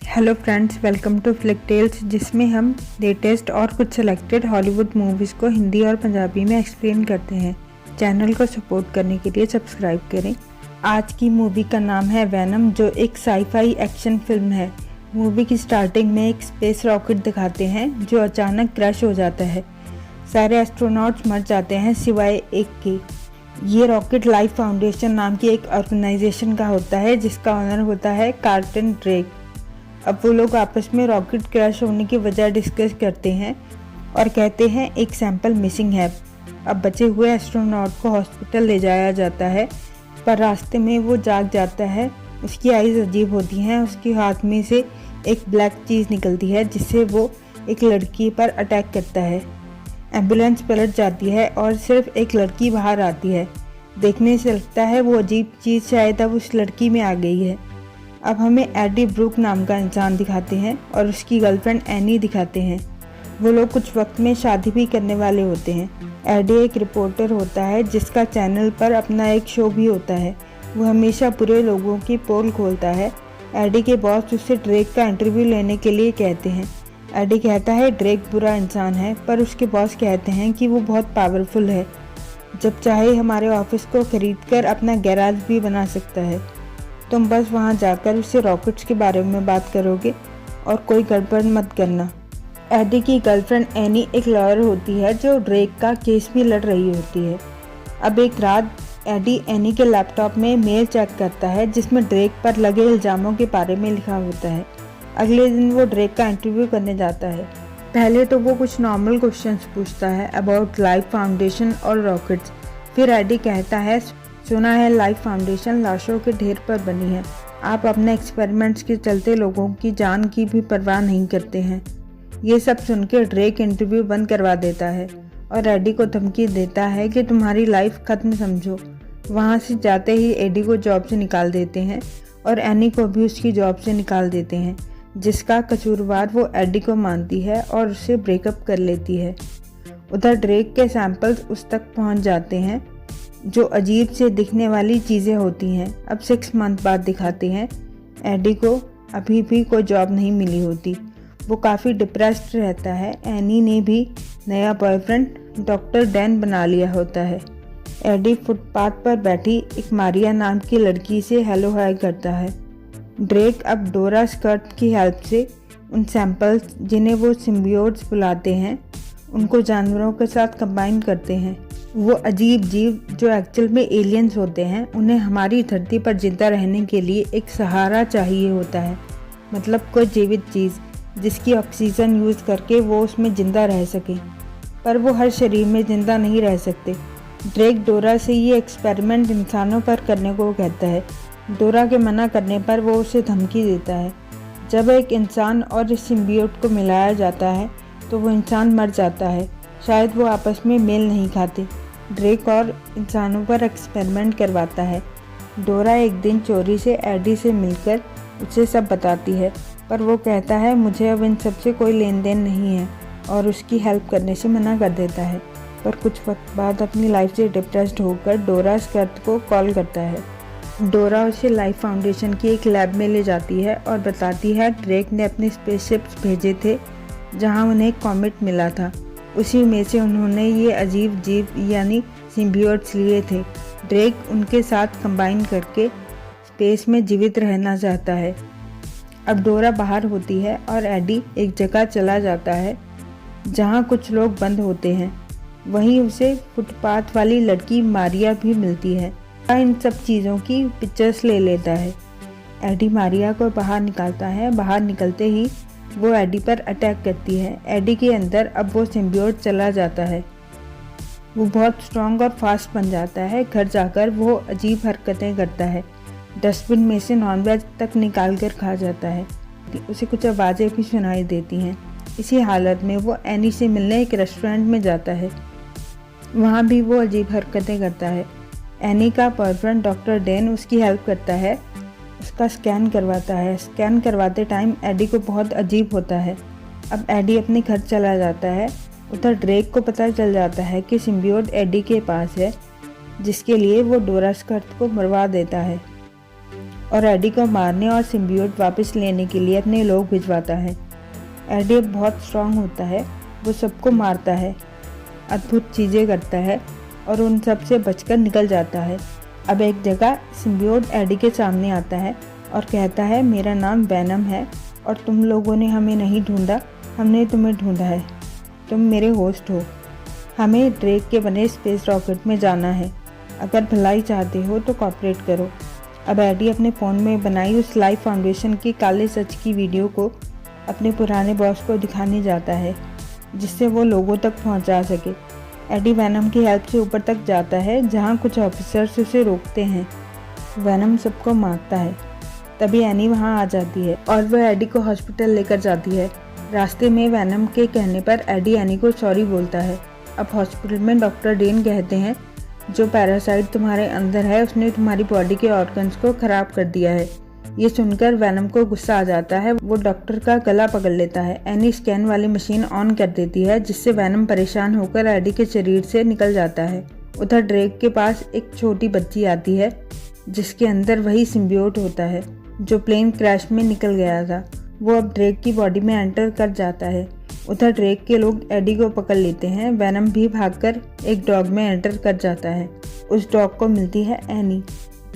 Hello friends, welcome to Flick Tales, जिसमें हम latest और कुछ सेलेक्टेड हॉलीवुड मूवीज़ को हिंदी और पंजाबी में एक्सप्लेन करते हैं। चैनल को सपोर्ट करने के लिए सब्सक्राइब करें। आज की मूवी का नाम है वेनम, जो एक साई-फाई एक्शन फिल्म है। मूवी की स्टार्टिंग में एक स्पेस रॉकेट दिखाते हैं जो अचानक क्रैश हो जाता है। सारे एस्ट्रोनॉट्स मर जाते हैं सिवाय एक के। ये रॉकेट लाइफ फाउंडेशन नाम की एक ऑर्गेनाइजेशन का होता है, जिसका ऑनर होता है कार्टन ड्रेक। अब वो लोग आपस में रॉकेट क्रैश होने की वजह डिस्कस करते हैं और कहते हैं एक सैंपल मिसिंग है। अब बचे हुए एस्ट्रोनॉट को हॉस्पिटल ले जाया जाता है, पर रास्ते में वो जाग जाता है। उसकी आईज अजीब होती हैं। उसके हाथ में से एक ब्लैक चीज़ निकलती है जिससे वो एक लड़की पर अटैक करता है। एम्बुलेंस पलट जाती है और सिर्फ एक लड़की बाहर आती है। देखने से लगता है वो अजीब चीज़ शायद अब उस लड़की में आ गई है। अब हमें एडी ब्रूक नाम का इंसान दिखाते हैं और उसकी गर्लफ्रेंड एनी दिखाते हैं। वो लोग कुछ वक्त में शादी भी करने वाले होते हैं। एडी एक रिपोर्टर होता है जिसका चैनल पर अपना एक शो भी होता है। वो हमेशा बुरे लोगों की पोल खोलता है। एडी के बॉस उससे ड्रेक का इंटरव्यू लेने के लिए कहते हैं। एडी कहता है ड्रेक बुरा इंसान है, पर उसके बॉस कहते हैं कि वो बहुत पावरफुल है, जब चाहे हमारे ऑफिस को खरीदकर अपना गैराज भी बना सकता है। तुम बस वहाँ जाकर उससे रॉकेट्स के बारे में बात करोगे और कोई गड़बड़ मत करना। एडी की गर्लफ्रेंड एनी एक लॉयर होती है जो ड्रेक का केस भी लड़ रही होती है। अब एक रात एडी एनी के लैपटॉप में मेल चेक करता है जिसमें ड्रेक पर लगे इल्ज़ामों के बारे में लिखा होता है। अगले दिन वो ड्रेक का इंटरव्यू करने जाता है। पहले तो वो कुछ नॉर्मल क्वेश्चंस पूछता है अबाउट लाइफ फाउंडेशन और रॉकेट्स। फिर एडी कहता है सुना है लाइफ फाउंडेशन लाशों के ढेर पर बनी है। आप अपने एक्सपेरिमेंट्स के चलते लोगों की जान की भी परवाह नहीं करते हैं। ये सब सुनकर ड्रेक इंटरव्यू बंद करवा देता है और एडी को धमकी देता है कि तुम्हारी लाइफ खत्म समझो। वहाँ से जाते ही एडी को जॉब से निकाल देते हैं और एनी को भी उसकी जॉब से निकाल देते हैं, जिसका कसूरवार वो एडी को मानती है और उससे ब्रेकअप कर लेती है। उधर ड्रेक के सैंपल्स उस तक पहुँच जाते हैं जो अजीब से दिखने वाली चीज़ें होती हैं। अब 6 मंथ बाद दिखाते हैं एडी को अभी भी कोई जॉब नहीं मिली होती। वो काफ़ी डिप्रेस्ड रहता है। एनी ने भी नया बॉयफ्रेंड डॉक्टर डैन बना लिया होता है। एडी फुटपाथ पर बैठी एक मारिया नाम की लड़की से हेलो हाय करता है। ड्रेक अब डोरा स्कर्ट की हेल्प से उन सैंपल्स जिन्हें वो सिम्बियोट्स बुलाते हैं उनको जानवरों के साथ कंबाइन करते हैं। वो अजीब जीव जो एक्चुअल में एलियंस होते हैं, उन्हें हमारी धरती पर जिंदा रहने के लिए एक सहारा चाहिए होता है, मतलब कोई जीवित चीज़ जिसकी ऑक्सीजन यूज़ करके वो उसमें ज़िंदा रह सके। पर वो हर शरीर में ज़िंदा नहीं रह सकते। ड्रेक डोरा से ये एक्सपेरिमेंट इंसानों पर करने को कहता है। डोरा के मना करने पर वो उसे धमकी देता है। जब एक इंसान और इस सिम्बियोट को मिलाया जाता है तो वो इंसान मर जाता है। शायद वो आपस में मेल नहीं खाते। ड्रेक और इंसानों पर एक्सपेरिमेंट करवाता है। डोरा एक दिन चोरी से एडी से मिलकर उसे सब बताती है, पर वो कहता है मुझे अब इन सब से कोई लेन देन नहीं है और उसकी हेल्प करने से मना कर देता है। पर कुछ वक्त बाद अपनी लाइफ से डिप्रेस्ड होकर डोरा स्कर्ट को कॉल करता है। डोरा उसे लाइफ फाउंडेशन की एक लैब में ले जाती है और बताती है ड्रेक ने अपने स्पेसशिप्स भेजे थे जहाँ उन्हें एक कॉमेट मिला था। उसी में से उन्होंने ये अजीब जीव यानी सिम्बियोट्स लिए थे। ड्रेक उनके साथ कंबाइन करके स्पेस में जीवित रहना चाहता है। अब डोरा बाहर होती है और एडी एक जगह चला जाता है जहाँ कुछ लोग बंद होते हैं। वहीं उसे फुटपाथ वाली लड़की मारिया भी मिलती है। इन सब चीज़ों की पिक्चर्स ले लेता है। एडी मारिया को बाहर निकालता है। बाहर निकलते ही वो एडी पर अटैक करती है। एडी के अंदर अब वो सिम्बियोट चला जाता है। वो बहुत स्ट्रॉन्ग और फास्ट बन जाता है। घर जाकर वो अजीब हरकतें करता है। डस्टबिन में से नॉनवेज तक निकाल कर खा जाता है। उसे कुछ आवाज़ें भी सुनाई देती हैं। इसी हालत में वो एनी से मिलने एक रेस्टोरेंट में जाता है। वहाँ भी वो अजीब हरकतें करता है। एनी का बॉयफ्रेंड डॉक्टर डैन उसकी हेल्प करता है, उसका स्कैन करवाता है। स्कैन करवाते टाइम एडी को बहुत अजीब होता है। अब एडी अपने घर चला जाता है। उधर ड्रेक को पता चल जाता है कि सिम्बियोट एडी के पास है, जिसके लिए वो डोरा स्कर्ट को मरवा देता है। और एडी को मारने और सिम्बियोट वापस लेने के लिए अपने लोग भिजवाता है। एडी बहुत स्ट्रांग होता है, वो सबको मारता है, अद्भुत चीज़ें करता है और उन सब से बचकर निकल जाता है। अब एक जगह सिम्बियोट एडी के सामने आता है और कहता है, मेरा नाम वैनम है और तुम लोगों ने हमें नहीं ढूंढा, हमने तुम्हें ढूंढा है। तुम मेरे होस्ट हो। हमें ड्रेक के बने स्पेस रॉकेट में जाना है। अगर भलाई चाहते हो तो कॉपरेट करो। अब एडी अपने फ़ोन में बनाई उस लाइफ फाउंडेशन की काले सच की वीडियो को अपने पुराने बॉस को दिखाने जाता है, जिससे वो लोगों तक पहुंचा सके। एडी वैनम की हेल्प से ऊपर तक जाता है, जहां कुछ ऑफिसर्स उसे रोकते हैं। वैनम सबको मारता है। तभी एनी वहां आ जाती है और वह एडी को हॉस्पिटल लेकर जाती है। रास्ते में वैनम के कहने पर एडी एनी को सॉरी बोलता है। अब हॉस्पिटल में डॉक्टर डेन कहते हैं, जो पैरासाइट तुम्हारे अंदर है उसने तुम्हारी बॉडी के ऑर्गन्स को खराब कर दिया है। ये सुनकर वैनम को गुस्सा आ जाता है। वो डॉक्टर का गला पकड़ लेता है। एनी स्कैन वाली मशीन ऑन कर देती है, जिससे वैनम परेशान होकर एडी के शरीर से निकल जाता है। उधर ड्रेक के पास एक छोटी बच्ची आती है, जिसके अंदर वही सिम्बियोट होता है जो प्लेन क्रैश में निकल गया था। वो अब ड्रेक की बॉडी में एंटर कर जाता है। उधर ड्रेक के लोग एडी को पकड़ लेते हैं। वैनम भी भागकर एक डॉग में एंटर कर जाता है। उस डॉग को मिलती है एनी।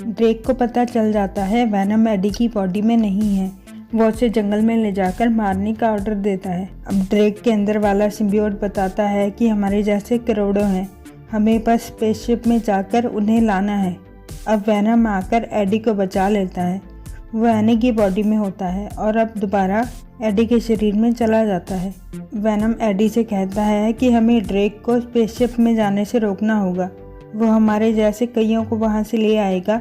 ड्रेक को पता चल जाता है वैनम एडी की बॉडी में नहीं है। वो उसे जंगल में ले जाकर मारने का ऑर्डर देता है। अब ड्रेक के अंदर वाला सिम्बियोट बताता है कि हमारे जैसे करोड़ों हैं, हमें बस स्पेसशिप में जाकर उन्हें लाना है। अब वैनम आकर एडी को बचा लेता है। वो एनी की बॉडी में होता है और अब दोबारा एडी के शरीर में चला जाता है। वैनम एडी से कहता है कि हमें ड्रेक को स्पेसशिप में जाने से रोकना होगा। वो हमारे जैसे कईयों को वहाँ से ले आएगा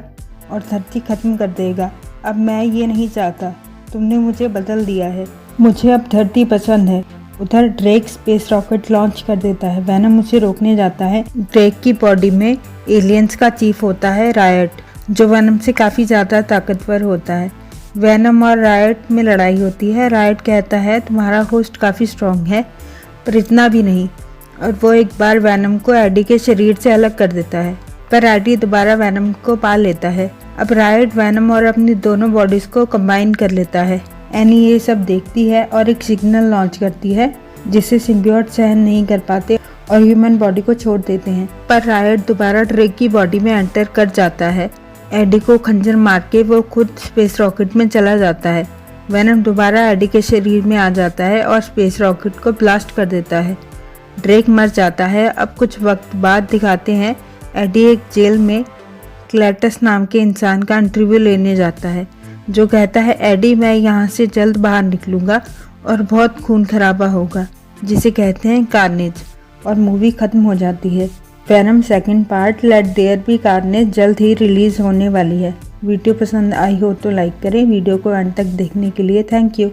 और धरती खत्म कर देगा। अब मैं ये नहीं चाहता, तुमने मुझे बदल दिया है, मुझे अब धरती पसंद है। उधर ड्रेक स्पेस रॉकेट लॉन्च कर देता है। वैनम उसे रोकने जाता है। ड्रेक की बॉडी में एलियंस का चीफ होता है रायट, जो वैनम से काफ़ी ज़्यादा ताकतवर होता है। वैनम और रायट में लड़ाई होती है। रायट कहता है, तुम्हारा होस्ट काफ़ी स्ट्रॉन्ग है, पर इतना भी नहीं, और वो एक बार वैनम को एडी के शरीर से अलग कर देता है। पर एडी दोबारा वैनम को पा लेता है। अब रायट वैनम और अपनी दोनों बॉडीज़ को कंबाइन कर लेता है। एनी ये सब देखती है और एक सिग्नल लॉन्च करती है, जिसे सिम्बियोट सहन नहीं कर पाते और ह्यूमन बॉडी को छोड़ देते हैं। पर रायट दोबारा ड्रेक की बॉडी में एंटर कर जाता है। एडी को खंजर मार के वो खुद स्पेस रॉकेट में चला जाता है। वैनम दोबारा एडी के शरीर में आ जाता है और स्पेस रॉकेट को ब्लास्ट कर देता है। ड्रेक मर जाता है। अब कुछ वक्त बाद दिखाते हैं एडी एक जेल में क्लेटस नाम के इंसान का इंटरव्यू लेने जाता है, जो कहता है, एडी मैं यहाँ से जल्द बाहर निकलूँगा और बहुत खून खराबा होगा, जिसे कहते हैं कार्नेज, और मूवी ख़त्म हो जाती है। Venom second part let there be carnage जल्द ही रिलीज़ होने वाली है। वीडियो पसंद आई हो तो लाइक करें। वीडियो को अंत तक देखने के लिए थैंक यू।